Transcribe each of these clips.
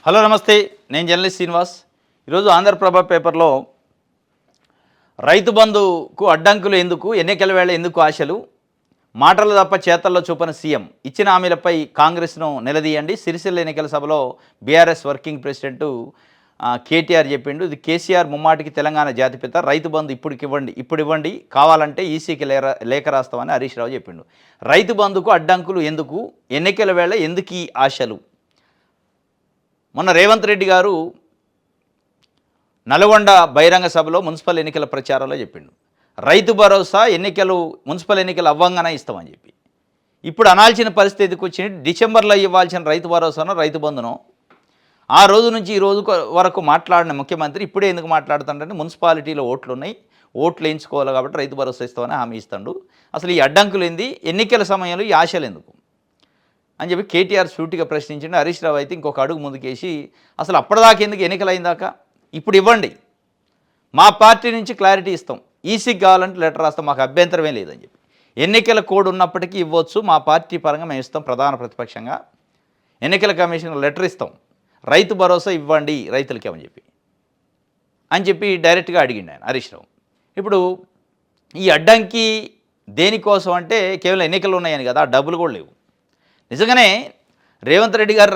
Hello నమస్తే, నేను journalist Srinivas. ఈరోజు ఆంధ్రప్రభ పేపర్లో రైతు బంధుకు అడ్డంకులు ఎందుకు, ఎన్నికల వేళ ఎందుకు ఆశలు, మాటలు తప్ప చేతల్లో చూపని సీఎం, ఇచ్చిన హామీలపై కాంగ్రెస్ను నిలదీయండి. సిరిసిల్ల ఎన్నికల సభలో బీఆర్ఎస్ వర్కింగ్ ప్రెసిడెంట్ కేటీఆర్ చెప్పిండు. ఇది కేసీఆర్ ముమ్మాటికి తెలంగాణ జాతిపిత, రైతు బంధు ఇప్పుడు ఇవ్వండి, కావాలంటే ఈసీకి లేఖ రాస్తామని హరీష్ రావు చెప్పిండు. రైతు బంధుకు అడ్డంకులు ఎందుకు, ఎన్నికల వేళ ఎందుకు ఈ ఆశలు? మొన్న రేవంత్ రెడ్డి గారు నల్గొండ బహిరంగ సభలో మున్సిపల్ ఎన్నికల ప్రచారంలో చెప్పిండు, రైతు భరోసా మున్సిపల్ ఎన్నికలు అవ్వంగానే ఇస్తామని చెప్పి. ఇప్పుడు అనాల్సిన పరిస్థితికి వచ్చింది. డిసెంబర్లో ఇవ్వాల్సిన రైతు భరోసానో రైతు బంధునో ఆ రోజు నుంచి ఈ రోజు వరకు మాట్లాడిన ముఖ్యమంత్రి ఇప్పుడే ఎందుకు మాట్లాడుతుంటే మున్సిపాలిటీలో ఓట్లు ఉన్నాయి, ఓట్లు వేయించుకోవాలి కాబట్టి రైతు భరోసా ఇస్తామని హామీ ఇస్తాడు. అసలు ఈ అడ్డంకులు ఏంది, ఎన్నికల సమయంలో ఈ ఆశలు ఎందుకు అని చెప్పి కేటీఆర్ సూటిగా ప్రశ్నించండి. హరీష్ రావు అయితే ఇంకొక అడుగు ముందుకేసి, అసలు అప్పటిదాకా ఎందుకు, ఎన్నికలు అయిందాకా ఇప్పుడు ఇవ్వండి, మా పార్టీ నుంచి క్లారిటీ ఇస్తాం, ఈసీకి కావాలంటే లెటర్ రాస్తాం, మాకు అభ్యంతరమే లేదని చెప్పి. ఎన్నికల కోడ్ ఉన్నప్పటికీ ఇవ్వచ్చు, మా పార్టీ పరంగా మేము ఇస్తాం, ప్రధాన ప్రతిపక్షంగా ఎన్నికల కమిషన్ లెటర్ ఇస్తాం, రైతు భరోసా ఇవ్వండి రైతులకి అని చెప్పి డైరెక్ట్గా అడిగిండు ఆయన హరీష్ రావు. ఇప్పుడు ఈ అడ్డంకి దేనికోసం అంటే కేవలం ఎన్నికలు ఉన్నాయని కదా, డబ్బులు కూడా లేవు. నిజంగానే రేవంత్ రెడ్డి గారు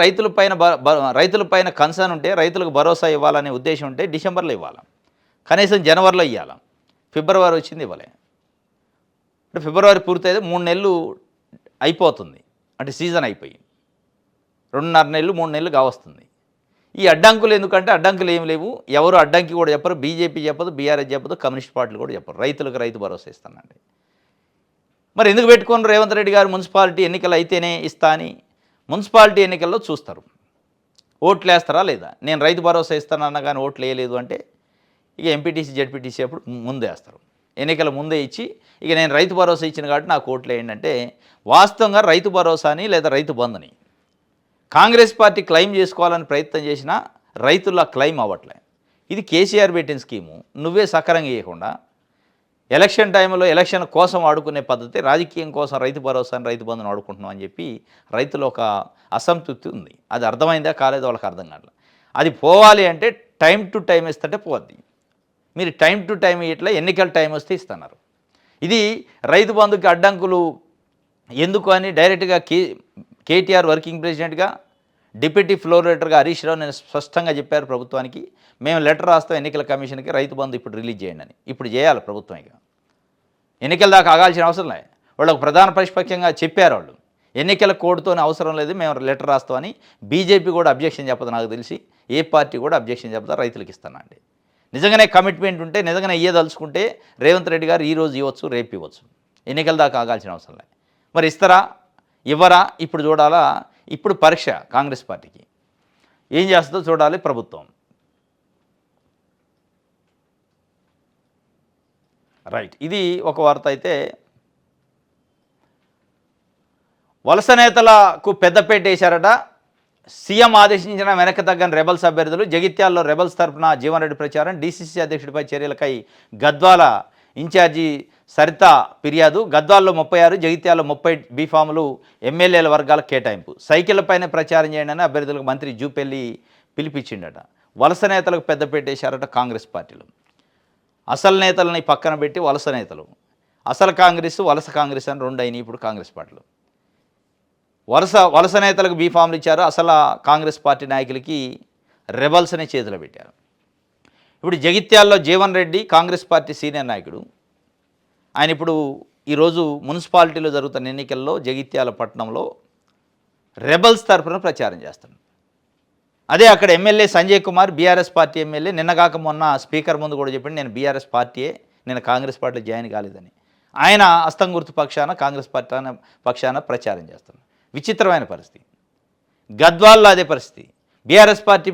రైతులపైన కన్సర్న్ ఉంటే, రైతులకు భరోసా ఇవ్వాలనే ఉద్దేశం ఉంటే డిసెంబర్లో ఇవ్వాలి, కనీసం జనవరిలో ఇవ్వాలి. ఫిబ్రవరి వచ్చింది ఇవ్వలే. అంటే ఫిబ్రవరి పూర్తయితే 3 నెలలు అయిపోతుంది, అంటే సీజన్ అయిపోయి 2.5 నెలలు 3 నెలలు కావస్తుంది. ఈ అడ్డంకులు ఎందుకంటే అడ్డంకులు ఏమి లేవు, ఎవరు అడ్డంకి కూడా చెప్పరు, బీజేపీ చెప్పదు, బీఆర్ఎస్ చెప్పదు, కమ్యూనిస్ట్ పార్టీలు కూడా చెప్పరు, రైతులకు రైతు భరోసా ఇస్తానండి. మరి ఎందుకు పెట్టుకుని రేవంత్ రెడ్డి గారు మున్సిపాలిటీ ఎన్నికలు అయితేనే ఇస్తా అని? మున్సిపాలిటీ ఎన్నికల్లో చూస్తారు, ఓట్లు వేస్తారా లేదా. నేను రైతు భరోసా ఇస్తానన్నా కానీ ఓట్లు వేయలేదు అంటే ఇక ఎంపీటీసీ జెడ్పీటీసీ అప్పుడు ముందే వేస్తారు, ఎన్నికల ముందే ఇచ్చి ఇక నేను రైతు భరోసా ఇచ్చిన కాబట్టి నాకు ఓట్లు వేయండి అంటే, వాస్తవంగా రైతు భరోసాని లేదా రైతు బంధుని కాంగ్రెస్ పార్టీ క్లెయిమ్ చేసుకోవాలని ప్రయత్నం చేసినా రైతుల్లో క్లెయిమ్ అవ్వట్లే. ఇది కేసీఆర్ పెట్టిన స్కీము, నువ్వే సక్రంగా చేయకుండా ఎలక్షన్ టైంలో ఎలక్షన్ కోసం వాడుకునే పద్ధతి, రాజకీయం కోసం రైతు భరోసాని రైతు బంధుని వాడుకుంటున్నాం అని చెప్పి రైతులు ఒక అసంతృప్తి ఉంది. అది అర్థమైందా కాలేదో వాళ్ళకి అర్థం కావట్లేదు. అది పోవాలి అంటే టైం టు టైం ఇస్తుంటే పోద్ది. మీరు టైం టు టైం ఇట్లా ఎన్నికల టైం వస్తే ఇస్తున్నారు. ఇది రైతు బంధుకి అడ్డంకులు ఎందుకు అని డైరెక్ట్గా కేటీఆర్ వర్కింగ్ ప్రెసిడెంట్గా డిప్యూటీ ఫ్లోర్ లీడర్గా హరీష్ రావు నేను స్పష్టంగా చెప్పారు ప్రభుత్వానికి, మేము లెటర్ రాస్తాం ఎన్నికల కమిషన్కి, రైతు బంధు ఇప్పుడు రిలీజ్ చేయండి అని. ఇప్పుడు చేయాలి ప్రభుత్వం, ఇక ఎన్నికల దాకా ఆగాల్సిన అవసరం లేదు. వాళ్ళకు ప్రధాన ప్రతిపక్షంగా చెప్పారు వాళ్ళు, ఎన్నికల కోడ్తోనే అవసరం లేదు, మేము లెటర్ రాస్తామని. బీజేపీ కూడా అబ్జెక్షన్ చెప్పదు, నాకు తెలిసి ఏ పార్టీ కూడా అబ్జెక్షన్ చెప్పదు, రైతులకు ఇస్తానండి. నిజంగానే కమిట్మెంట్ ఉంటే, నిజంగానే ఇయ్యదలుచుకుంటే రేవంత్ రెడ్డి గారు ఈరోజు ఇవ్వచ్చు, రేపు ఇవ్వచ్చు, ఎన్నికల దాకా ఆగాల్సిన అవసరం లేదు. మరి ఇస్తారా ఇవ్వరా ఇప్పుడు చూడాలా. ఇప్పుడు పరీక్ష కాంగ్రెస్ పార్టీకి, ఏం చేస్తుందో చూడాలి ప్రభుత్వం. రైట్, ఇది ఒక వార్త. అయితే వలస నేతలకు పెద్దపేట వేశారట. సీఎం ఆదేశించిన వెనక్కి తగ్గని రెబల్స్ అభ్యర్థులు. జగిత్యాల్లో రెబల్స్ తరఫున జీవన్ రెడ్డి ప్రచారం. డీసీసీ అధ్యక్షుడిపై చర్యలకై గద్వాల ఇన్ఛార్జి సరిత ఫిర్యాదు. గద్వాల్లో 36, జగిత్యాల్లో 30 బీఫాములు ఎమ్మెల్యేల వర్గాలకు కేటాయింపు. సైకిళ్లపైనే ప్రచారం చేయండి అని అభ్యర్థులకు మంత్రి జూపెల్లి పిలిపించిండట. వలస నేతలకు పెద్దపేట వేశారట కాంగ్రెస్ పార్టీలు. అసలు నేతలని పక్కన పెట్టి వలస నేతలు, అసలు కాంగ్రెస్ వలస కాంగ్రెస్ అని 2 అయినాయి ఇప్పుడు కాంగ్రెస్ పార్టీలు. వలస నేతలకు బీఫామ్లు ఇచ్చారు, అసలు కాంగ్రెస్ పార్టీ నాయకులకి రెబల్స్ని చేతిలో పెట్టారు. ఇప్పుడు జగిత్యాల్లో జీవన్ రెడ్డి కాంగ్రెస్ పార్టీ సీనియర్ నాయకుడు, ఆయన ఇప్పుడు ఈరోజు మున్సిపాలిటీలో జరుగుతున్న ఎన్నికల్లో జగిత్యాల పట్టణంలో రెబల్స్ తరఫున ప్రచారం చేస్తాడు. అదే అక్కడ MLA Sanjay Kumar, BRS party MLA, నిన్నగాక మొన్న స్పీకర్ ముందు కూడా చెప్పండి, నేను బీఆర్ఎస్ పార్టీయే, నేను కాంగ్రెస్ పార్టీలో జాయిన్ కాలేదని. ఆయన హస్తం గుర్తు పక్షాన కాంగ్రెస్ పార్టీ పక్షాన ప్రచారం చేస్తున్నాడు. విచిత్రమైన పరిస్థితి. గద్వాల్లో అదే పరిస్థితి. బీఆర్ఎస్ పార్టీ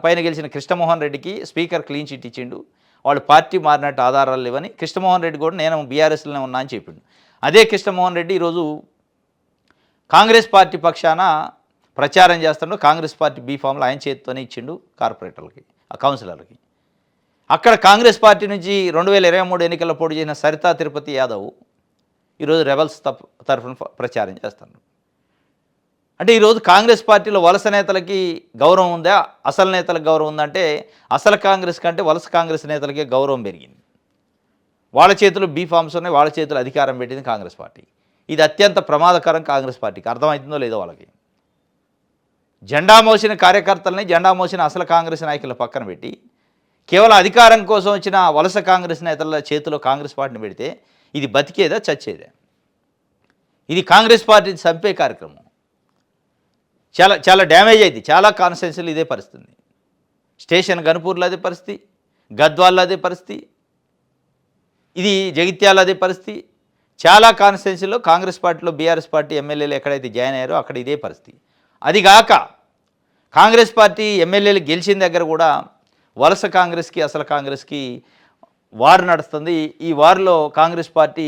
పైన గెలిచిన కృష్ణమోహన్ రెడ్డికి స్పీకర్ క్లీన్ చిట్ ఇచ్చిండు, వాళ్ళు పార్టీ మారినట్టు ఆధారాలు లేవని. కృష్ణమోహన్ రెడ్డి కూడా నేను బీఆర్ఎస్లోనే ఉన్నా అని చెప్పిండు. అదే కృష్ణమోహన్ రెడ్డి ఈరోజు కాంగ్రెస్ పార్టీ పక్షాన ప్రచారం చేస్తున్నాడు. కాంగ్రెస్ పార్టీ బీఫామ్లు ఆయన చేతితోనే ఇచ్చిండు కార్పొరేటర్లకి, కౌన్సిలర్లకి. అక్కడ కాంగ్రెస్ పార్టీ నుంచి 2023 ఎన్నికల్లో పోటీ చేసిన సరితా తిరుపతి యాదవ్ ఈరోజు రెబల్స్ తరఫున ప్రచారం చేస్తున్నాడు. అంటే ఈరోజు కాంగ్రెస్ పార్టీలో వలస నేతలకి గౌరవం ఉందా, అసలు నేతలకు గౌరవం ఉందంటే అసలు కాంగ్రెస్ కంటే వలస కాంగ్రెస్ నేతలకే గౌరవం పెరిగింది. వాళ్ళ చేతిలో బీఫామ్స్ ఉన్నాయి, వాళ్ళ చేతిలో అధికారం పెట్టింది కాంగ్రెస్ పార్టీ. ఇది అత్యంత ప్రమాదకరం కాంగ్రెస్ పార్టీకి. అర్థమవుతుందో లేదో వాళ్ళకి. జెండా మోసిన కార్యకర్తలని, జెండా మోసిన అసలు కాంగ్రెస్ నాయకుల పక్కన పెట్టి కేవలం అధికారం కోసం వచ్చిన వలస కాంగ్రెస్ నేతల చేతిలో కాంగ్రెస్ పార్టీని పెడితే ఇది బతికేదా చచ్చేదా? ఇది కాంగ్రెస్ పార్టీని చంపే కార్యక్రమం. చాలా చాలా డ్యామేజ్ అయింది. చాలా కాన్స్టిట్యున్సీలు ఇదే పరిస్థితి. స్టేషన్ గన్పూర్లో అదే పరిస్థితి, గద్వాల్లో అదే పరిస్థితి, ఇది జగిత్యాల అదే పరిస్థితి. చాలా కాన్స్టిట్యున్సీలో కాంగ్రెస్ పార్టీలో బీఆర్ఎస్ పార్టీ ఎమ్మెల్యేలు ఎక్కడైతే జాయిన్ అయ్యారో అక్కడ ఇదే పరిస్థితి. అదిగాక కాంగ్రెస్ పార్టీ ఎమ్మెల్యేలు గెలిచిన దగ్గర కూడా వలస కాంగ్రెస్కి అసలు కాంగ్రెస్కి వార్ నడుస్తుంది. ఈ వార్లో కాంగ్రెస్ పార్టీ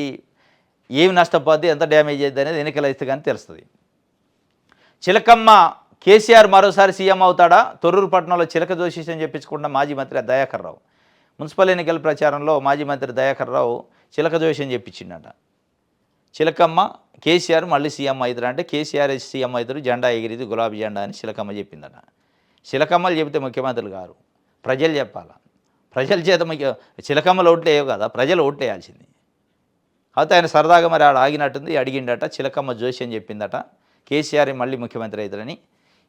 ఏమి నష్టపోద్ది, ఎంత డ్యామేజ్ అయ్యింది అనేది ఎన్నికలు అయితే కానీ తెలుస్తుంది. చిలకమ్మ కేసీఆర్ మరోసారి సీఎం అవుతాడా? తొర్రూరు పట్టణంలో చిలక జోషిషం చెప్పించుకున్న మాజీ మంత్రి దయాకర్ రావు మున్సిపల్ ఎన్నికల ప్రచారంలో మాజీ మంత్రి దయాకర్ రావు చిలక జోషిషం చెప్పించిండట. చిలకమ్మ కేసీఆర్ మళ్ళీ సీఎం అవుతారు అంటే కేసీఆర్ సీఎం అవుతారు, జెండా ఎగిరిది గులాబీ జెండా అని చిలకమ్మ చెప్పిందట. చిలకమ్మలు చెబితే ముఖ్యమంత్రులు గారు, ప్రజలు చెప్పాలా. ప్రజల చేత చిలకమ్మలు ఓట్లు వేయవు కదా, ప్రజలు ఓట్లు వేయాల్సింది. అయితే ఆయన సరదాగా మరి ఆడ ఆగినట్టుంది, అడిగిండట. చిలకమ్మ జోషి అని చెప్పిందట కేసీఆర్ మళ్ళీ ముఖ్యమంత్రి అవుతారని.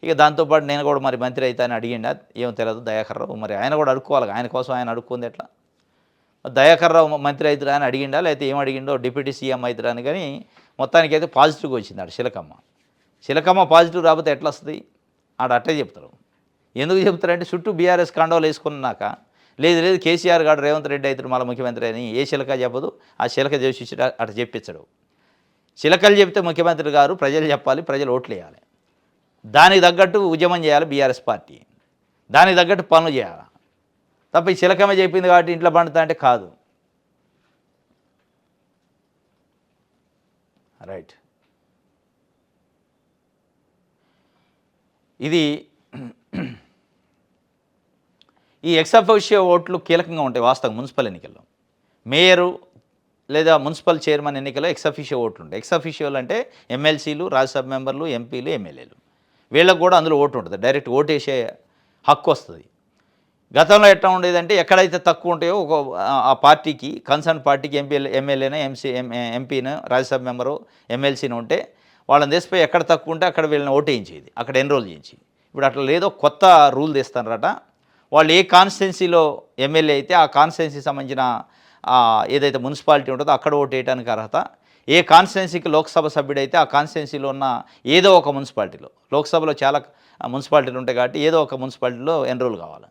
ఇక దాంతోపాటు నేను కూడా మరి మంత్రి అవుతానని అడిగిండ, ఏమో తెలియదు దయాకర్ రావు. మరి ఆయన కూడా అడుక్కోవాలి, ఆయన కోసం ఆయన అడుక్కుంది ఎట్లా? దయాకర్ రావు మంత్రి అవుతారా అని అడిగిండా, లేకపోతే ఏం అడిగిండో డిప్యూటీ సీఎం అవుతారా అని. కానీ మొత్తానికైతే పాజిటివ్గా వచ్చింది ఆడ చిలకమ్మ. చిలకమ్మ పాజిటివ్ రాకపోతే ఎట్లా వస్తుంది? ఆడ అట్టే చెప్తారు. ఎందుకు చెప్తారంటే చుట్టూ బీఆర్ఎస్ కండోలు వేసుకున్నాక లేదు లేదు కేసీఆర్ గారు రేవంత్ రెడ్డి అవుతారు మళ్ళీ ముఖ్యమంత్రి అని ఏ చిలక చెప్పదు. ఆ చిలక చేసి అటు చెప్పించడు. చిలకలు చెప్తే ముఖ్యమంత్రి గారు ప్రజలు చెప్పాలి, ప్రజలు ఓట్లు వేయాలి. దానికి తగ్గట్టు ఉద్యమం చేయాలి బీఆర్ఎస్ పార్టీ, దానికి తగ్గట్టు పనులు చేయాలి. తప్ప ఈ చిలకమ్మ చెప్పింది కాబట్టి ఇంట్లో పండుతా అంటే కాదు. రైట్. ఇది ఈ ఎక్సఫిషియో ఓట్లు కీలకంగా ఉంటాయి వాస్తవం. మున్సిపల్ ఎన్నికల్లో మేయరు లేదా మున్సిపల్ చైర్మన్ ఎన్నికల్లో ఎక్సఫిషియో ఓట్లు ఉంటాయి. ఎక్సఫిషియోలు అంటే ఎమ్మెల్సీలు, రాజ్యసభ మెంబర్లు, ఎంపీలు, ఎమ్మెల్యేలు. వీళ్ళకు కూడా అందులో ఓటు ఉంటుంది, డైరెక్ట్ ఓటు వేసే హక్కు వస్తుంది. గతంలో ఎట్లా ఉండేదంటే ఎక్కడైతే తక్కువ ఉంటాయో ఒక ఆ పార్టీకి, కన్సర్న్ పార్టీకి ఎమ్మెల్యేనో ఎంపీనో రాజ్యసభ మెంబరు ఎమ్మెల్సీనో ఉంటే వాళ్ళని తీసిపోయి ఎక్కడ తక్కువ ఉంటే అక్కడ వీళ్ళని ఓటు వేయించేది, అక్కడ ఎన్రోల్ చేయించి. ఇప్పుడు అట్లా లేదో కొత్త రూల్ తీస్తారట. వాళ్ళు ఏ కాన్స్టిట్యున్సీలో ఎమ్మెల్యే అయితే ఆ కాన్స్టిట్యున్సీకి సంబంధించిన ఏదైతే మున్సిపాలిటీ ఉంటుందో అక్కడ ఓటు వేయడానికి అర్హత. ఏ కాన్స్టిట్యున్సీకి లోక్సభ సభ్యుడైతే ఆ కాన్స్టిట్యున్సీలో ఉన్న ఏదో ఒక మున్సిపాలిటీలో, లోక్సభలో చాలా మున్సిపాలిటీలు ఉంటాయి కాబట్టి ఏదో ఒక మున్సిపాలిటీలో ఎన్రోల్ కావాలి.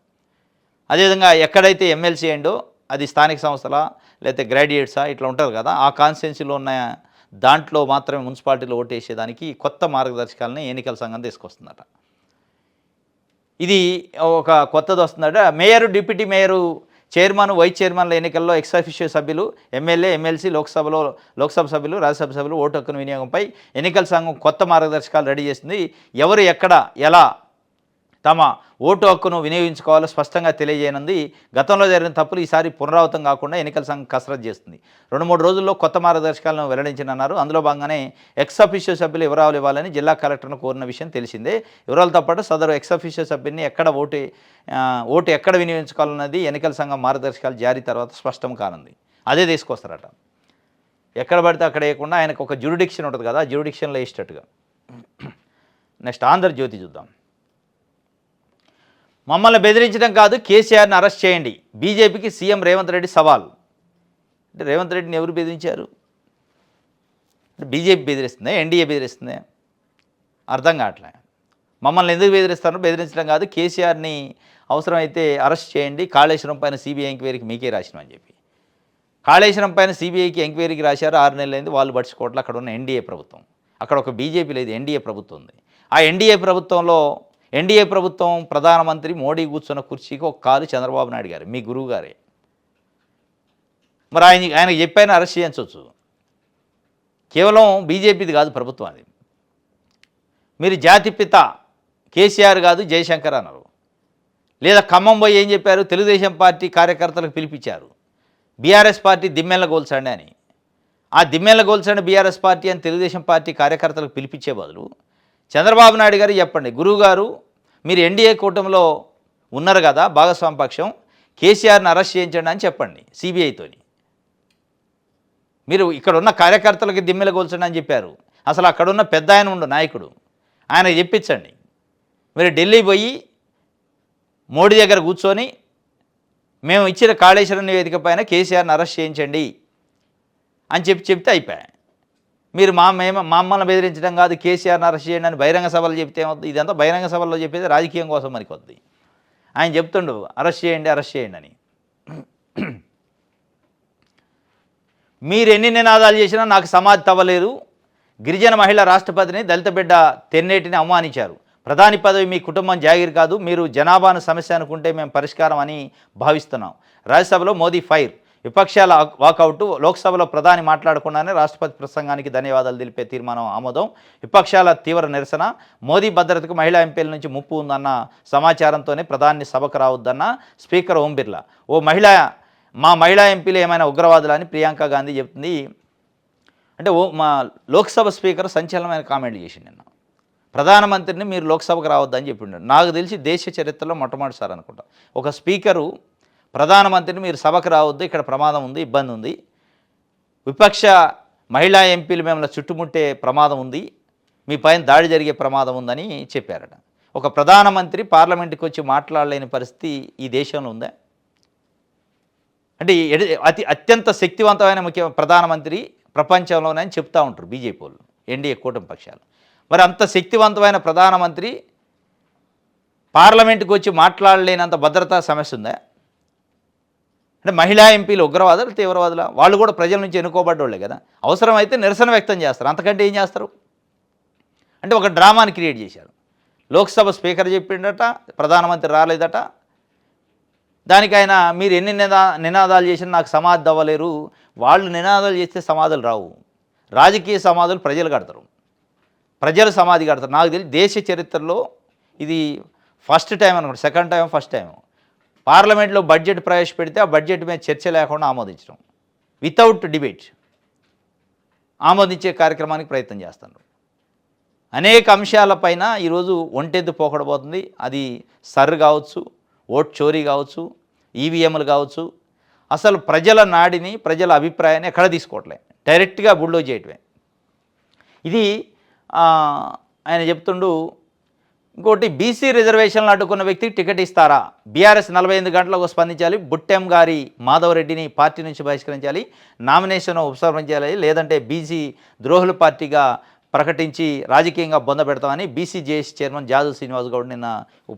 అదేవిధంగా ఎక్కడైతే ఎమ్మెల్సీ అయిందో అది స్థానిక సంస్థల లేకపోతే గ్రాడ్యుయేట్సా ఇట్లా ఉంటారు కదా, ఆ కాన్స్టిట్యున్సీలో ఉన్న దాంట్లో మాత్రమే మున్సిపాలిటీలో ఓటు వేసేదానికి కొత్త మార్గదర్శకాలని ఎన్నికల సంఘం తీసుకొస్తుందట. ఇది ఒక కొత్తది వస్తుందట. Mayor, deputy mayor, chairman, vice చైర్మన్ల ఎన్నికల్లో ఎక్సఫిషియో సభ్యులు, ఎమ్మెల్యే, ఎమ్మెల్సీ, లోక్సభ సభ్యులు, రాజ్యసభ సభ్యులు ఓటు హక్కును వినియోగంపై ఎన్నికల సంఘం కొత్త మార్గదర్శకాలు రెడీ చేస్తుంది. ఎవరు ఎక్కడ ఎలా తమ ఓటు హక్కును వినియోగించుకోవాలో స్పష్టంగా తెలియజేయనుంది. గతంలో జరిగిన తప్పులు ఈసారి పునరావృతం కాకుండా ఎన్నికల సంఘం కసరత్తు చేస్తుంది. 2-3 రోజుల్లో కొత్త మార్గదర్శకాలను వెల్లడించనున్నారు. అందులో భాగంగానే ఎక్సఫిషియో సభ్యులు వివరాలు ఇవ్వాలని జిల్లా కలెక్టర్ను కోరిన విషయం తెలిసిందే. వివరాలతో పాటు సదరు ఎక్సఫిషియో సభ్యుని ఎక్కడ ఓటు ఎక్కడ వినియోగించుకోవాలన్నది ఎన్నికల సంఘం మార్గదర్శకాలు జారీ తర్వాత స్పష్టం కానుంది. అదే తీసుకొస్తారట. ఎక్కడ పడితే అక్కడ వేయకుండా ఆయనకు ఒక జ్యూరిడిక్షన్ ఉంటుంది కదా, ఆ జ్యూరిడిక్షన్లో వేసేటట్టుగా. నెక్స్ట్ ఆంధ్రజ్యోతి చూద్దాం. మమ్మల్ని బెదిరించడం కాదు, కేసీఆర్ని అరెస్ట్ చేయండి, బీజేపీకి సీఎం రేవంత్ రెడ్డి సవాల్. అంటే రేవంత్ రెడ్డిని ఎవరు బెదిరించారు? బీజేపీ బెదిరిస్తుందా, ఎన్డీఏ బెదిరిస్తుందా? అర్థం కావట్లే. మమ్మల్ని ఎందుకు బెదిరిస్తారు? బెదిరించడం కాదు, కేసీఆర్ని అవసరమైతే అరెస్ట్ చేయండి, కాళేశ్వరం పైన సిబిఐ ఎంక్వైరీకి మీకే రాసినామని చెప్పి. కాళేశ్వరం పైన సిబిఐకి ఎంక్వైరీకి రాశారు, 6 నెలలైంది. వాళ్ళు పట్టించుకోవట్లే. అక్కడ ఉన్న ఎన్డీఏ ప్రభుత్వం, అక్కడ ఒక బీజేపీ లేదు, ఎన్డీఏ ప్రభుత్వం ఉంది. ఆ ఎన్డీఏ ప్రభుత్వం ప్రధానమంత్రి మోడీ కూర్చున్న కుర్చీకి ఒక కాలు చంద్రబాబు నాయుడు గారు, మీ గురువు గారే. మరి ఆయనకి చెప్పైనా అరెస్ట్ చేయించవచ్చు. కేవలం బీజేపీది కాదు ప్రభుత్వం అది. మీరు జాతిపిత కేసీఆర్ కాదు జయశంకర్ అన్నారు. లేదా ఖమ్మం పోయి ఏం చెప్పారు? తెలుగుదేశం పార్టీ కార్యకర్తలకు పిలిపించారు, బీఆర్ఎస్ పార్టీ దిమ్మెల్ల గోల్చండి అని. ఆ దిమ్మెల్ల గోల్చండి బీఆర్ఎస్ పార్టీ అని తెలుగుదేశం పార్టీ కార్యకర్తలకు పిలిపించే బదులు చంద్రబాబు నాయుడు గారు చెప్పండి, గురువుగారు మీరు ఎన్డీఏ కూటమిలో ఉన్నారు కదా భాగస్వామ్య పక్షం, కేసీఆర్ని అరెస్ట్ చేయించండి అని చెప్పండి సిబిఐతోని. మీరు ఇక్కడ ఉన్న కార్యకర్తలకి దిమ్మెల కూల్చండి అని చెప్పారు. అసలు అక్కడున్న పెద్ద ఆయన ఉండు నాయకుడు, ఆయన చెప్పించండి. మీరు ఢిల్లీ పోయి మోడీ దగ్గర కూర్చొని మేము ఇచ్చిన కాళేశ్వరం నివేదిక పైన కేసీఆర్ని అరెస్ట్ చేయించండి అని చెప్తే అయిపోయాయి. మీరు మమ్మల్ని బెదిరించడం కాదు, కేసీఆర్ని అరెస్ట్ చేయండి అని బహిరంగ సభలు చెప్తే ఏమవుతుంది? ఇదంతా బహిరంగ సభల్లో చెప్పేది రాజకీయం కోసం మరికొద్ది. ఆయన చెప్తుండు అరెస్ట్ చేయండి అని. మీరు ఎన్ని నినాదాలు చేసినా నాకు సమాధి తవ్వలేదు. గిరిజన మహిళ రాష్ట్రపతిని, దళిత బిడ్డ తెన్నేటిని అవమానించారు. ప్రధాని పదవి మీ కుటుంబం జాగిరి కాదు, మీరు జనాభాను సమస్య అనుకుంటే మేము పరిష్కారం అని భావిస్తున్నాం. రాజ్యసభలో మోదీ ఫైర్, విపక్షాల వాకౌట్, లోక్సభలో ప్రధాని మాట్లాడకుండానే రాష్ట్రపతి ప్రసంగానికి ధన్యవాదాలు తెలిపే తీర్మానం ఆమోదం. విపక్షాల తీవ్ర నిరసన, మోదీ భద్రతకు మహిళా ఎంపీల నుంచి ముప్పు ఉందన్న సమాచారంతోనే ప్రధాని సభకు రావద్దన్న స్పీకర్ ఓం బిర్లా. మా మహిళా ఎంపీలు ఏమైనా ఉగ్రవాదులని ప్రియాంక గాంధీ చెప్తుంది. అంటే మా లోక్సభ స్పీకర్ సంచలనమైన కామెంట్లు చేసింది నిన్న. ప్రధానమంత్రిని మీరు లోక్సభకు రావద్దని చెప్పిండు. నాకు తెలిసి దేశ చరిత్రలో మొట్టమొదటిసారి అనుకుంటా ఒక స్పీకరు ప్రధానమంత్రిని మీరు సభకు రావద్దు, ఇక్కడ ప్రమాదం ఉంది, ఇబ్బంది ఉంది, విపక్ష మహిళా ఎంపీలు మిమ్మల్ని చుట్టుముట్టే ప్రమాదం ఉంది, మీ పైన దాడి జరిగే ప్రమాదం ఉందని చెప్పారట. ఒక ప్రధానమంత్రి పార్లమెంటుకి వచ్చి మాట్లాడలేని పరిస్థితి ఈ దేశంలో ఉందా? అంటే అత్యంత శక్తివంతమైన ప్రధానమంత్రి ప్రపంచంలోనే అని చెప్తూ ఉంటారు బీజేపీ వాళ్ళు, ఎన్డీఏ కూటమి పక్షాలు. మరి అంత శక్తివంతమైన ప్రధానమంత్రి పార్లమెంటుకి వచ్చి మాట్లాడలేనంత భద్రతా సమస్య ఉందా? అంటే మహిళా ఎంపీలు ఉగ్రవాదులు, తీవ్రవాదుల? వాళ్ళు కూడా ప్రజల నుంచి ఎన్నుకోబడ్డోళ్ళే కదా. అవసరమైతే నిరసన వ్యక్తం చేస్తారు, అంతకంటే ఏం చేస్తారు? అంటే ఒక డ్రామాని క్రియేట్ చేశారు. లోక్సభ స్పీకర్ చెప్పిండట, ప్రధానమంత్రి రాలేదట. దానికి ఆయన మీరు ఎన్ని నినాదాలు చేసినా నాకు సమాధి అవ్వలేరు. వాళ్ళు నినాదాలు చేస్తే సమాధులు రావు, రాజకీయ సమాధులు ప్రజలు కడతారు, ప్రజలు సమాధి కడతారు. నాకు తెలిసి దేశ చరిత్రలో ఇది ఫస్ట్ టైం అనుకోండి, సెకండ్ టైం ఫస్ట్ టైం పార్లమెంట్లో బడ్జెట్ ప్రవేశపెడితే ఆ బడ్జెట్ మీద చర్చ లేకుండా ఆమోదించడం, వితౌట్ డిబేట్ ఆమోదించే కార్యక్రమానికి ప్రయత్నం చేస్తున్నారు. అనేక అంశాలపైన ఈరోజు ఒంటెద్దు పోకడబోతుంది. అది సర్రు కావచ్చు, ఓట్ చోరీ కావచ్చు, ఈవీఎంలు కావచ్చు. అసలు ప్రజల నాడిని, ప్రజల అభిప్రాయాన్ని ఎక్కడ తీసుకోవట్లే, డైరెక్ట్గా బుల్డో చేయటమే. ఇది ఆయన చెప్తుండు. ఇంకోటి, బీసీ రిజర్వేషన్లు అడ్డుకున్న వ్యక్తికి టికెట్ ఇస్తారా? బీఆర్ఎస్ 48 గంటలకు స్పందించాలి. బుట్టెం గారి మాధవరెడ్డిని పార్టీ నుంచి బహిష్కరించాలి, నామినేషన్ ఉపసంహరించాలి, లేదంటే బీసీ ద్రోహుల పార్టీగా ప్రకటించి రాజకీయంగా బొందపెడతామని బీసీజేఎస్ చైర్మన్ జాదు శ్రీనివాస్ గౌడ్ నిన్న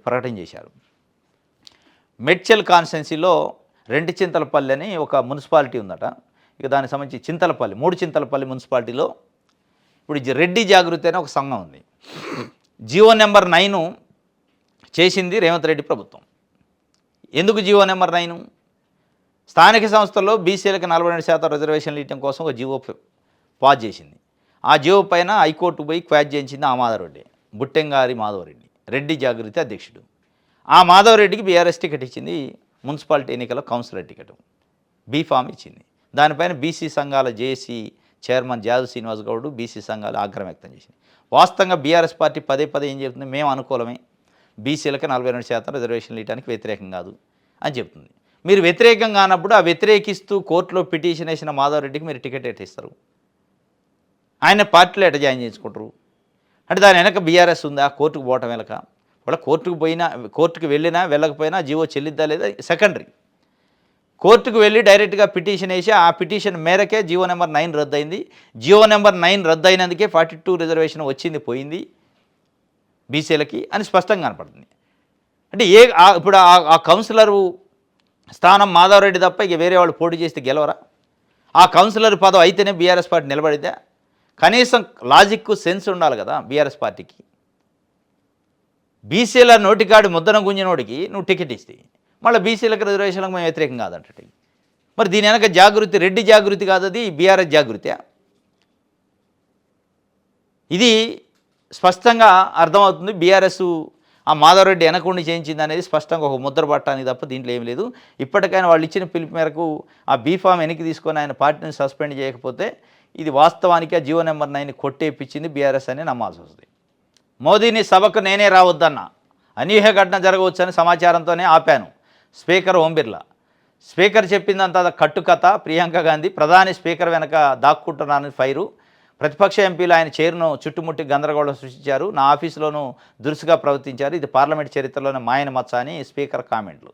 ప్రకటన చేశారు. మెడ్చల్ కాన్స్టిట్యున్సీలో రెంటిచింతలపల్లి అని ఒక మున్సిపాలిటీ ఉందట. ఇక దానికి సంబంధించి చింతలపల్లి, 3 చింతలపల్లి మున్సిపాలిటీలో ఇప్పుడు రెడ్డి జాగృతి అనే ఒక సంఘం ఉంది. జీవో నెంబర్ 9 చేసింది రేవంత్ రెడ్డి ప్రభుత్వం. ఎందుకు జీవో నెంబర్ 9? స్థానిక సంస్థల్లో బీసీలకు 42% రిజర్వేషన్లు ఇవ్వడం కోసం ఒక జీవో పాస్ చేసింది. ఆ జీవో పైన హైకోర్టు పోయి క్వాజ్ చేయించింది ఆ మాధవరెడ్డి, బుట్టెంగారి మాధవరెడ్డి, రెడ్డి జాగృతి అధ్యక్షుడు. ఆ మాధవరెడ్డికి బీఆర్ఎస్ టికెట్ ఇచ్చింది, మున్సిపాలిటీ ఎన్నికల కౌన్సిలర్ టికెట్ బీఫామ్ ఇచ్చింది. దానిపైన బీసీ సంఘాల JAC chairman Jadu Srinivas Goud BC సంఘాలు ఆగ్రహం వ్యక్తం చేసింది. వాస్తవంగా బీఆర్ఎస్ పార్టీ పదే ఏం చెప్తుంది, మేము అనుకూలమే, బీసీలకు 42% రిజర్వేషన్లు ఇవ్వడానికి వ్యతిరేకం కాదు అని చెప్తుంది. మీరు వ్యతిరేకం కానప్పుడు ఆ వ్యతిరేకిస్తూ కోర్టులో పిటిషన్ వేసిన మాధవరెడ్డికి మీరు టికెట్ ఎట్ ఇస్తారు? ఆయన పార్టీలో ఎట జాయిన్ చేసుకుంటారు? అంటే దాని వెనక బీఆర్ఎస్ ఉందా? కోర్టుకు పోవటం వెనక వాళ్ళ కోర్టుకు వెళ్ళినా వెళ్ళకపోయినా జీవో చెల్లిద్దా లేదా సెకండరీ. కోర్టుకు వెళ్ళి డైరెక్ట్గా పిటిషన్ వేసి ఆ పిటిషన్ మేరకే జీవో నెంబర్ 9 రద్దయింది. జీవో నెంబర్ 9 రద్దయినందుకే 42 రిజర్వేషన్ వచ్చింది పోయింది బీసీలకి అని స్పష్టంగా కనపడుతుంది. అంటే ఇప్పుడు ఆ కౌన్సిలరు స్థానం మాధవరెడ్డి తప్ప ఇక వేరే వాళ్ళు పోటీ చేస్తే గెలవరా? ఆ కౌన్సిలర్ పదవి అయితేనే బీఆర్ఎస్ పార్టీ నిలబడితే కనీసం లాజిక్ సెన్స్ ఉండాలి కదా బీఆర్ఎస్ పార్టీకి. బీసీల నోటికాడి ముద్దన గుంజినోడికి నువ్వు టికెట్ ఇస్తే మళ్ళీ బీసీలకు రిజర్వేషన్లకు మేము వ్యతిరేకం కాదంటే మరి దీని వెనక జాగృతి రెడ్డి జాగృతి కాదు, అది బీఆర్ఎస్ జాగృతి. ఇది స్పష్టంగా అర్థమవుతుంది. బీఆర్ఎస్ ఆ మాధవరెడ్డి వెనకుండి చేయించింది అనేది స్పష్టంగా ఒక ముద్ర పట్టడానికి తప్ప దీంట్లో ఏం లేదు. ఇప్పటికైనా వాళ్ళు ఇచ్చిన పిలుపు మేరకు ఆ బీఫామ్ వెనక్కి తీసుకొని ఆయన పార్టీని సస్పెండ్ చేయకపోతే ఇది వాస్తవానికి ఆ జీవో నెంబర్ 9 కొట్టేపించింది బీఆర్ఎస్ అని నమ్మాల్సి వస్తుంది. మోదీని సభకు నేనే రావద్దన్నా, అనూహ్య ఘటన జరగవచ్చని సమాచారంతోనే ఆపాను. స్పీకర్ ఓం బిర్లా. స్పీకర్ చెప్పిందంతా కట్టుకథ. ప్రియాంక గాంధీ ప్రధాని స్పీకర్ వెనక దాక్కుంటున్నానని ఫైరు. ప్రతిపక్ష ఎంపీలు ఆయన చైర్ను చుట్టుముట్టి గందరగోళం సృష్టించారు. నా ఆఫీసులోనూ దురుసుగా ప్రవర్తించారు. ఇది పార్లమెంట్ చరిత్రలోనే మాయన మచ్చ అని స్పీకర్ కామెంట్లు.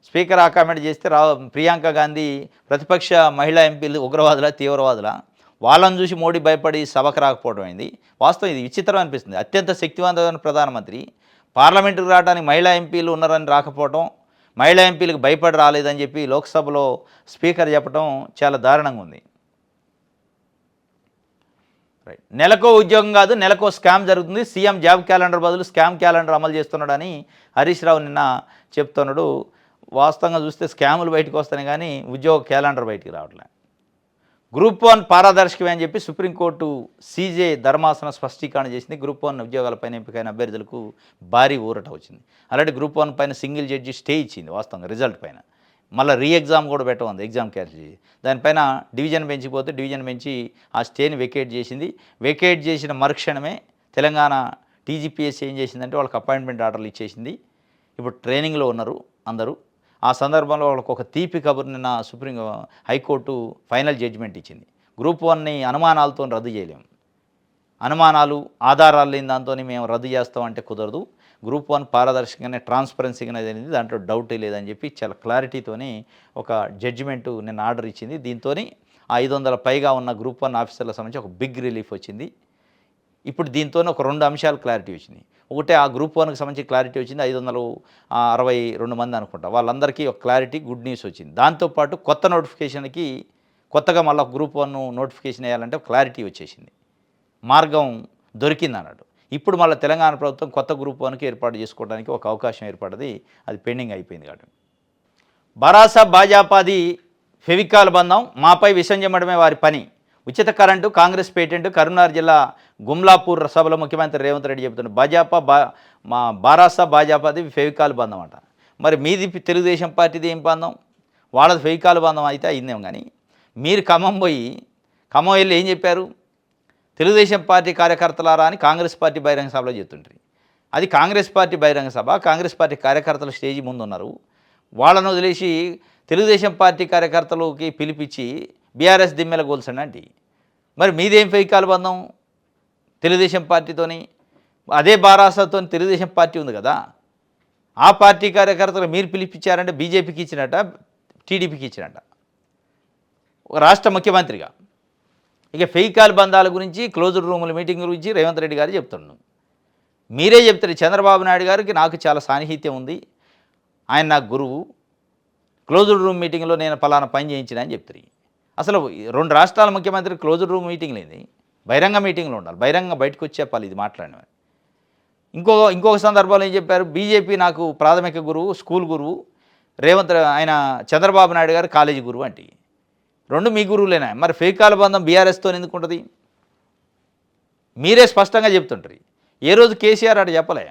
స్పీకర్ ఆ కామెంట్ చేస్తే ప్రియాంక గాంధీ ప్రతిపక్ష మహిళా ఎంపీలు ఉగ్రవాదుల తీవ్రవాదుల వాళ్ళని చూసి మోడీ భయపడి సభకు రాకపోవడం అయింది. వాస్తవం ఇది విచిత్రం అనిపిస్తుంది. అత్యంత శక్తివంతమైన ప్రధానమంత్రి పార్లమెంటుకు రావడానికి మహిళా ఎంపీలు ఉన్నారని రాకపోవడం, మహిళా ఎంపీలకు భయపడి రాలేదని చెప్పి లోక్సభలో స్పీకర్ చెప్పడం చాలా దారుణంగా ఉంది. రైట్. నెలకో ఉద్యోగం కాదు, నెలకో స్కామ్ జరుగుతుంది. సీఎం జాబ్ క్యాలెండర్ బదులు స్కామ్ క్యాలెండర్ అమలు చేస్తున్నాడని హరీష్ రావు నిన్న చెప్తున్నాడు. వాస్తవంగా చూస్తే స్కాములు బయటకు వస్తాయి కానీ ఉద్యోగ క్యాలెండర్ బయటికి రావట్లే. గ్రూప్ 1 పారదర్శకమే అని చెప్పి సుప్రీంకోర్టు సీజే ధర్మాసనం స్పష్టీకరణ చేసింది. గ్రూప్ 1 ఉద్యోగాలపైన ఎంపికైన అభ్యర్థులకు భారీ ఊరట వచ్చింది. అలాంటి గ్రూప్ 1 పైన సింగిల్ జడ్జి స్టే ఇచ్చింది. వాస్తవంగా రిజల్ట్ పైన మళ్ళీ రీ ఎగ్జామ్ కూడా పెట్టమంది. ఎగ్జామ్ క్యాన్సిల్ చేసి దానిపైన డివిజన్ బెంచ్కి పోతే డివిజన్ బెంచి ఆ స్టేని వెకేట్ చేసింది. వెకేట్ చేసిన మరుక్షణమే తెలంగాణ టీజీపీఎస్సీ ఏం చేసిందంటే వాళ్ళకి అపాయింట్మెంట్ ఆర్డర్లు ఇచ్చేసింది. ఇప్పుడు ట్రైనింగ్లో ఉన్నారు అందరూ. ఆ సందర్భంలో వాళ్ళకు ఒక తీపి కబురు నిన్న హైకోర్టు ఫైనల్ జడ్జిమెంట్ ఇచ్చింది. గ్రూప్ 1ని అనుమానాలతో రద్దు చేయలేము. అనుమానాలు ఆధారాలు లేని దాంతో మేము రద్దు చేస్తామంటే కుదరదు. గ్రూప్ 1 పారదర్శకంగానే ట్రాన్స్పరెన్సీగానే జరిగింది, దాంట్లో డౌటే లేదని చెప్పి చాలా క్లారిటీతోని ఒక జడ్జిమెంటు నిన్న ఆర్డర్ ఇచ్చింది. దీంతో 500 పైగా ఉన్న గ్రూప్ 1 ఆఫీసర్లకు సంబంధించి ఒక బిగ్ రిలీఫ్ వచ్చింది. ఇప్పుడు దీంతో ఒక 2 అంశాలు క్లారిటీ వచ్చింది. ఒకటే ఆ గ్రూప్ 1కి సంబంధించి క్లారిటీ వచ్చింది. 562 మంది అనుకుంటా, వాళ్ళందరికీ ఒక క్లారిటీ గుడ్ న్యూస్ వచ్చింది. దాంతోపాటు కొత్త నోటిఫికేషన్కి కొత్తగా మళ్ళీ గ్రూప్ 1 నోటిఫికేషన్ వేయాలంటే క్లారిటీ వచ్చేసింది, మార్గం దొరికింది అన్నట్టు. ఇప్పుడు మళ్ళీ తెలంగాణ ప్రభుత్వం కొత్త గ్రూప్ 1కి ఏర్పాటు చేసుకోవడానికి ఒక అవకాశం ఏర్పడింది. అది పెండింగ్ అయిపోయింది కాబట్టి భరాసా భాజపాది ఫెవికాల్ బంధం, మాపై విషం చెమ్మడమే వారి పని. ఉచిత కరెంటు, కాంగ్రెస్ పేటెంట్. కరీంనగర్ జిల్లా గుమ్లాపూర్ సభలో ముఖ్యమంత్రి రేవంత్ రెడ్డి చెబుతున్నారు. భారాసా భాజపాది ఫెవికాల్ బంధం అంట. మరి మీది తెలుగుదేశం పార్టీది ఏం బంధం? వాళ్ళది ఫెవికాల్ బంధం అయితే అయిందేమో. కానీ మీరు ఖమ్మం వెళ్ళి ఏం చెప్పారు? తెలుగుదేశం పార్టీ కార్యకర్తలారా అని కాంగ్రెస్ పార్టీ బహిరంగ సభలో చెప్తుంటారు. అది కాంగ్రెస్ పార్టీ బహిరంగ సభ, కాంగ్రెస్ పార్టీ కార్యకర్తలు స్టేజీ ముందు ఉన్నారు. వాళ్ళను వదిలేసి తెలుగుదేశం పార్టీ కార్యకర్తలకి పిలిపించి బీఆర్ఎస్ దిమ్మెల గోల్సండి. మరి మీదేం ఫెవికాల్ బంధం తెలుగుదేశం పార్టీతోని? అదే బారాసాతో తెలుగుదేశం పార్టీ ఉంది కదా, ఆ పార్టీ కార్యకర్తలు మీరు పిలిపించారంటే బీజేపీకి ఇచ్చినట్ట, టీడీపీకి ఇచ్చినట్ట రాష్ట్ర ముఖ్యమంత్రిగా. ఇక ఫెవికాల్ బంధాల గురించి, క్లోజ్డ్ రూముల మీటింగ్ గురించి రేవంత్ రెడ్డి గారు చెప్తున్నాను. మీరే చెప్తారు. చంద్రబాబు నాయుడు గారికి నాకు చాలా సాన్నిహిత్యం ఉంది, ఆయన నాకు గురువు, క్లోజ్డ్ రూమ్ మీటింగ్లో నేను పలానా పని చేయించిన అని చెప్తారు. అసలు 2 రాష్ట్రాల ముఖ్యమంత్రి క్లోజ్డ్ రూమ్ మీటింగ్ లేదు, బహిరంగ మీటింగ్లో ఉండాలి, బహిరంగ బయటకు వచ్చి చెప్పాలి ఇది మాట్లాడినవి. ఇంకొక సందర్భంలో ఏం చెప్పారు? బీజేపీ నాకు ప్రాథమిక గురువు, స్కూల్ గురువు, ఆయన చంద్రబాబు నాయుడు గారు కాలేజీ గురువు అంటే 2 మీ గురువులేనా? మరి ఫెవికాల్ బంధం బీఆర్ఎస్తో ఎందుకు ఉంటుంది? మీరే స్పష్టంగా చెప్తుంటారు. ఏ రోజు కేసీఆర్ అటు చెప్పలే.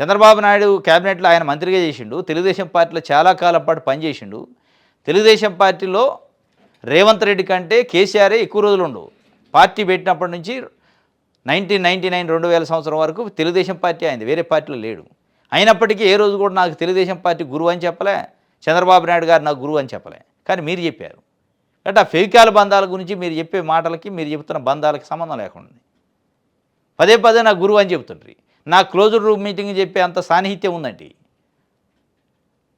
చంద్రబాబు నాయుడు క్యాబినెట్లో ఆయన మంత్రిగా చేసిండు, తెలుగుదేశం పార్టీలో చాలా కాలం పాటు పనిచేసిండు. తెలుగుదేశం పార్టీలో రేవంత్ రెడ్డి కంటే కేసీఆరే ఎక్కువ రోజులు ఉండు. పార్టీ పెట్టినప్పటి నుంచి 1999 2000 సంవత్సరం వరకు తెలుగుదేశం పార్టీ అయింది, వేరే పార్టీలో లేడు. అయినప్పటికీ ఏ రోజు కూడా నాకు తెలుగుదేశం పార్టీ గురువు అని చెప్పలే, చంద్రబాబు నాయుడు గారు నాకు గురువు అని చెప్పలే. కానీ మీరు చెప్పారు. అంటే ఆ ఫెవికాల్ బంధాల గురించి మీరు చెప్పే మాటలకి, మీరు చెప్తున్న బంధాలకి సంబంధం లేకుండా పదే నాకు గురువు అని చెప్తుండ్రి. నా క్లోజ్డ్ రూమ్ మీటింగ్ చెప్పే అంత సాన్నిహిత్యం ఉందండి.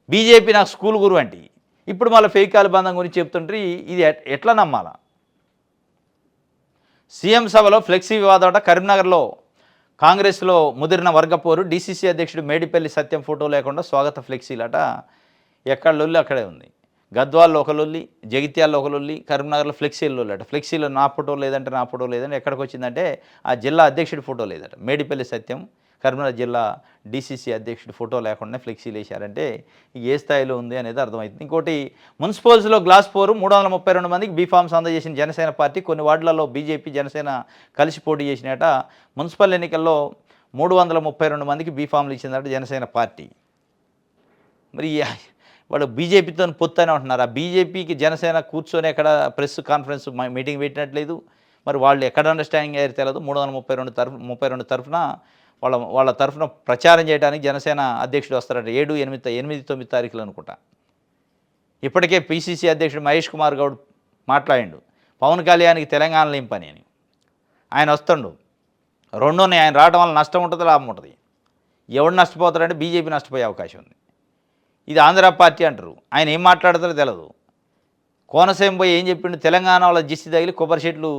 బీజేపీ నాకు స్కూల్ గురువు అంటే ఇప్పుడు మళ్ళీ ఫెవికాల్ బంధం గురించి చెప్తుండ్రి. ఇది ఎట్లా నమ్మాలా? సీఎం సభలో ఫ్లెక్సీ వివాదం అట. కరీంనగర్లో కాంగ్రెస్లో ముదిరిన వర్గపోరు. డీసీసీ అధ్యక్షుడు మేడిపల్లి సత్యం ఫోటో లేకుండా స్వాగత ఫ్లెక్సీలట. ఎక్కడ లొల్లి అక్కడే ఉంది. గద్వాల్లో ఒక లొల్లి, జగిత్యాల్లో ఒక లొల్లి, కరీంనగర్లో ఫ్లెక్సీలు లొల్లి అట. ఫ్లెక్సీలో నా ఫోటో లేదంటే ఎక్కడికి వచ్చిందంటే ఆ జిల్లా అధ్యక్షుడి ఫోటో లేదట. మేడిపల్లి సత్యం కరీంనగర్ జిల్లా డీసీసీ అధ్యక్షుడి ఫోటో లేకుండా ఫ్లెక్సీలు వేశారంటే ఏ స్థాయిలో ఉంది అనేది అర్థమవుతుంది. ఇంకోటి, మున్సిపల్స్లో గ్లాస్ పోరు. 332 మందికి బీఫామ్స్ అందజేసిన జనసేన పార్టీ. కొన్ని వార్డులలో బీజేపీ జనసేన కలిసి పోటీ చేసినట. మున్సిపల్ ఎన్నికల్లో 332 మందికి బీఫామ్లు ఇచ్చిందట జనసేన పార్టీ. మరి వాడు బీజేపీతో పొత్తు అని అంటున్నారు. ఆ బీజేపీకి జనసేన కూర్చొని ఎక్కడ ప్రెస్ కాన్ఫరెన్స్ మీటింగ్ పెట్టినట్లేదు. మరి వాళ్ళు ఎక్కడ అండర్స్టాండింగ్ అయ్యారు తెలియదు. 332 తరఫున వాళ్ళ తరఫున ప్రచారం చేయడానికి జనసేన అధ్యక్షుడు వస్తారట 7, 8, 9 తారీఖులు అనుకుంటా. ఇప్పటికే పిసిసి అధ్యక్షుడు మహేష్ కుమార్ గౌడ్ మాట్లాడిండు, పవన్ కళ్యాణ్కి తెలంగాణలో ఏం పని అని. ఆయన వస్తుండు. రెండోనే ఆయన రావడం వల్ల నష్టం ఉంటుంది, లాభం ఉంటుంది. ఎవడు నష్టపోతాడంటే బీజేపీ నష్టపోయే అవకాశం ఉంది. ఇది ఆంధ్ర పార్టీ అంటారు. ఆయన ఏం మాట్లాడతారో తెలియదు. కోనసీమ పోయి ఏం చెప్పిండు, తెలంగాణ వాళ్ళ జిస్తి తగిలి కొబ్బరి చెట్లు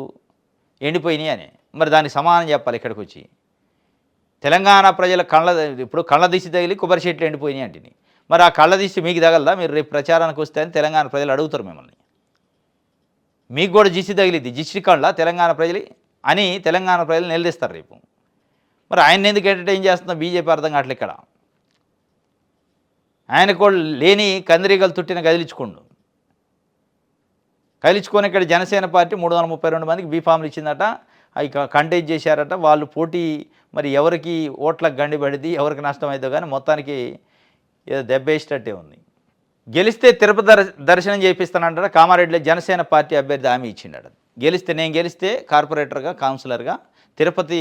ఎండిపోయినాయి అని. మరి దానికి సమానం చెప్పాలి ఇక్కడికి వచ్చి. తెలంగాణ ప్రజల ఇప్పుడు కళ్ళ దిష్టి తగిలి కొబ్బరి చెట్లు ఎండిపోయినాయి అంటిని. మరి ఆ కళ్ళ దిష్టి మీకు తగలదా? మీరు రేపు ప్రచారానికి వస్తే అని తెలంగాణ ప్రజలు అడుగుతారు మిమ్మల్ని. మీకు కూడా జిస్తి తగిలిద్ది, జిస్టి కళ్ళ తెలంగాణ ప్రజలు అని తెలంగాణ ప్రజలు నిలదీస్తారు రేపు. మరి ఆయన ఎందుకు ఎంటర్టైన్ చేస్తుందో బీజేపీ అర్థం కావట్లేదు. ఇక్కడ ఆయన కూడా లేని కందిరీగలు తుట్టిన కదిలించుకొని ఇక్కడ జనసేన పార్టీ 332 మందికి బీఫామ్లు ఇచ్చిందట. అవి కంటెస్ట్ చేశారట. వాళ్ళు పోటీ మరి ఎవరికి ఓట్లకు గండి పడిద్ది, ఎవరికి నష్టం అవుతుందో కానీ మొత్తానికి ఏదో దెబ్బేసేటట్టే ఉంది. గెలిస్తే తిరుపతి దర్శనం చేపిస్తానంటారా కామారెడ్డిలో జనసేన పార్టీ అభ్యర్థి హామీ ఇచ్చిండట. నేను గెలిస్తే కార్పొరేటర్గా, కౌన్సిలర్గా తిరుపతి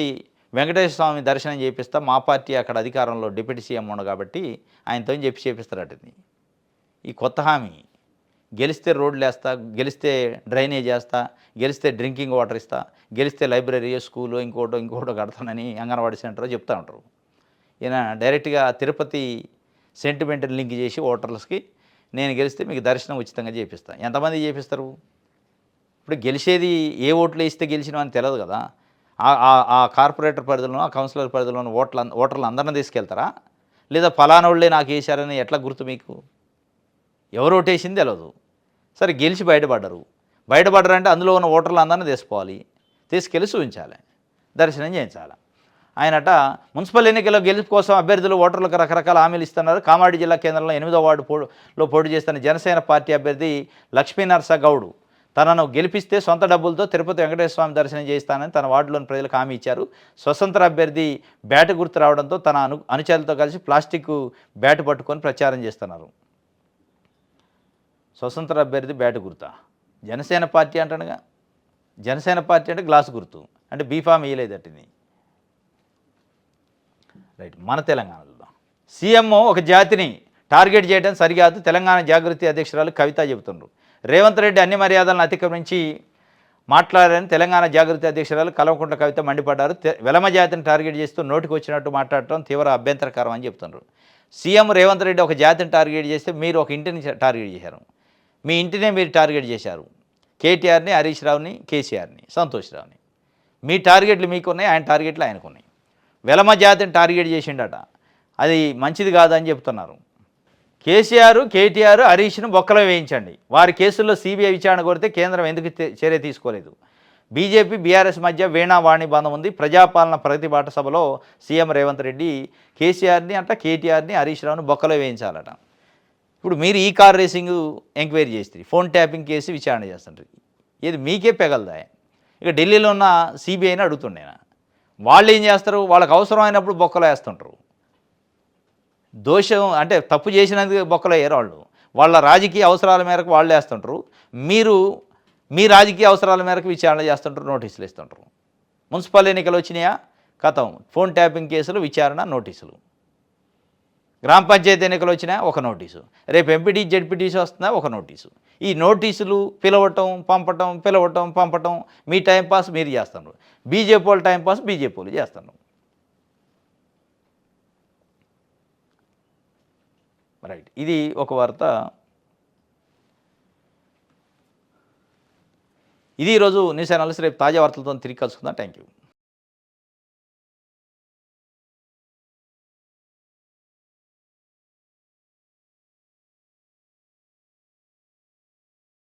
వెంకటేశ్వర స్వామి దర్శనం చేపిస్తా, మా పార్టీ అక్కడ అధికారంలో డిప్యూటీ సీఎం ఉండు కాబట్టి ఆయనతో చేపిస్తారట. ఈ కొత్త హామీ. గెలిస్తే రోడ్లు వేస్తా, గెలిస్తే డ్రైనేజ్ వేస్తా, గెలిస్తే డ్రింకింగ్ వాటర్ ఇస్తా, గెలిస్తే లైబ్రరీ, స్కూలు, ఇంకోటో కడతానని అంగన్వాడీ సెంటర్ చెప్తూ ఉంటారు. ఈయన డైరెక్ట్గా తిరుపతి సెంటిమెంటల్ లింక్ చేసి ఓటర్లకి నేను గెలిస్తే మీకు దర్శనం ఉచితంగా చేపిస్తాను. ఎంతమంది చేపిస్తారు? ఇప్పుడు గెలిచేది ఏ ఓట్లు వేస్తే గెలిచినా అని తెలియదు కదా. ఆ కార్పొరేటర్ పరిధిలో, ఆ కౌన్సిలర్ పరిధిలో ఓటర్లు అందరిని తీసుకెళ్తారా? లేదా ఫలానోళ్ళే నాకు వేశారని ఎట్లా గుర్తు మీకు? ఎవరు ఓటేసింది తెలియదు. సరే గెలిచి బయటపడ్డారంటే అందులో ఉన్న ఓటర్లు అందరినీ తీసుకెళ్ళి చూపించాలి, దర్శనం చేయించాలి. ఆయనట మున్సిపల్ ఎన్నికల్లో గెలుపు కోసం అభ్యర్థులు ఓటర్లకు రకరకాల హామీలు ఇస్తున్నారు. కామారెడ్డి జిల్లా కేంద్రంలో 8వ వార్డులో పోటీ చేస్తున్న జనసేన పార్టీ అభ్యర్థి లక్ష్మీనరస గౌడ్ తనను గెలిపిస్తే సొంత డబ్బులతో తిరుపతి వెంకటేశ్వర స్వామి దర్శనం చేయిస్తానని తన వార్డులోని ప్రజలకు హామీ ఇచ్చారు. స్వతంత్ర అభ్యర్థి బ్యాటు గుర్తు రావడంతో తన అనుచరులతో కలిసి ప్లాస్టిక్ బ్యాటు పట్టుకొని ప్రచారం చేస్తున్నారు. స్వతంత్ర అభ్యర్థి బ్యాటు గుర్తా? జనసేన పార్టీ అంటాడుగా. జనసేన పార్టీ అంటే గ్లాసు గుర్తు, అంటే బీఫామ్ వేయలేదట్టింది. రైట్. మన తెలంగాణలో సీఎం ఒక జాతిని టార్గెట్ చేయడం సరికాదు, తెలంగాణ జాగృతి అధ్యక్షురాలు కవిత చెబుతున్నారు. రేవంత్ రెడ్డి అన్ని మర్యాదలను అతిక్రమించి మాట్లాడారని తెలంగాణ జాగృతి అధ్యక్షురాలు కల్వకుంట్ల కవిత మండిపడ్డారు. వెలమ జాతిని టార్గెట్ చేస్తూ నోటికి వచ్చినట్టు మాట్లాడటం తీవ్ర అభ్యంతరకరం అని చెప్తున్నారు. సీఎం రేవంత్ రెడ్డి ఒక జాతిని టార్గెట్ చేస్తే మీరు ఒక ఇంటిని టార్గెట్ చేశారు. మీ ఇంటినే మీరు టార్గెట్ చేశారు. కేటీఆర్ని, హరీష్ రావుని, కేసీఆర్ని, సంతోష్ రావుని. మీ టార్గెట్లు మీకున్నాయి, ఆయన టార్గెట్లు ఆయనకున్నాయి. వెలమ జాతిని టార్గెట్ చేసిండట, అది మంచిది కాదని చెప్తున్నారు. కేసీఆర్, కేటీఆర్, హరీష్ను బొక్కలో వేయించండి. వారి కేసుల్లో సిబిఐ విచారణ కోరితే కేంద్రం ఎందుకు చర్య తీసుకోలేదు? బీజేపీ, బీఆర్ఎస్ మధ్య వీణావాణి బంధం ఉంది. ప్రజాపాలన ప్రగతి బాట సభలో సీఎం రేవంత్ రెడ్డి కేసీఆర్ని కేటీఆర్ని, హరీష్ రావుని బొక్కలో వేయించాలట. ఇప్పుడు మీరు ఈ కార్ రేసింగ్ ఎంక్వైరీ చేస్తారు, ఫోన్ ట్యాపింగ్ కేసు విచారణ చేస్తుంటారు. ఇది మీకే పెగలదా? ఇక ఢిల్లీలో ఉన్న సిబిఐని అడుగుతుండే. వాళ్ళు ఏం చేస్తారు? వాళ్ళకి అవసరమైనప్పుడు బొక్కలో వేస్తుంటారు. దోషం అంటే తప్పు చేసినందుకు బొక్కలో వేయరు వాళ్ళు. వాళ్ళ రాజకీయ అవసరాల మేరకు వాళ్ళు వేస్తుంటారు. మీరు మీ రాజకీయ అవసరాల మేరకు విచారణ చేస్తుంటారు, నోటీసులు ఇస్తుంటారు. మున్సిపల్ ఎన్నికలు వచ్చినాయా, కథం ఫోన్ ట్యాపింగ్ కేసులు, విచారణ, నోటీసులు. గ్రామ పంచాయతీ ఎన్నికలు వచ్చినా ఒక నోటీసు, రేపు ఎంపీటీ, జెడ్పీటీసీ వస్తున్నా ఒక నోటీసు. ఈ నోటీసులు పిలవటం, పంపటం, మీ టైంపాస్ మీరు చేస్తున్నారు. బీజేపీ వాళ్ళు టైంపాస్ బీజేపీ వాళ్ళు చేస్తున్నారు. రైట్. ఇది ఒక వార్త. ఇది ఈరోజు న్యూస్ అనాలిసిస్. రేపు తాజా వార్తలతో తిరిగి కలుసుకుందాం. Thank you.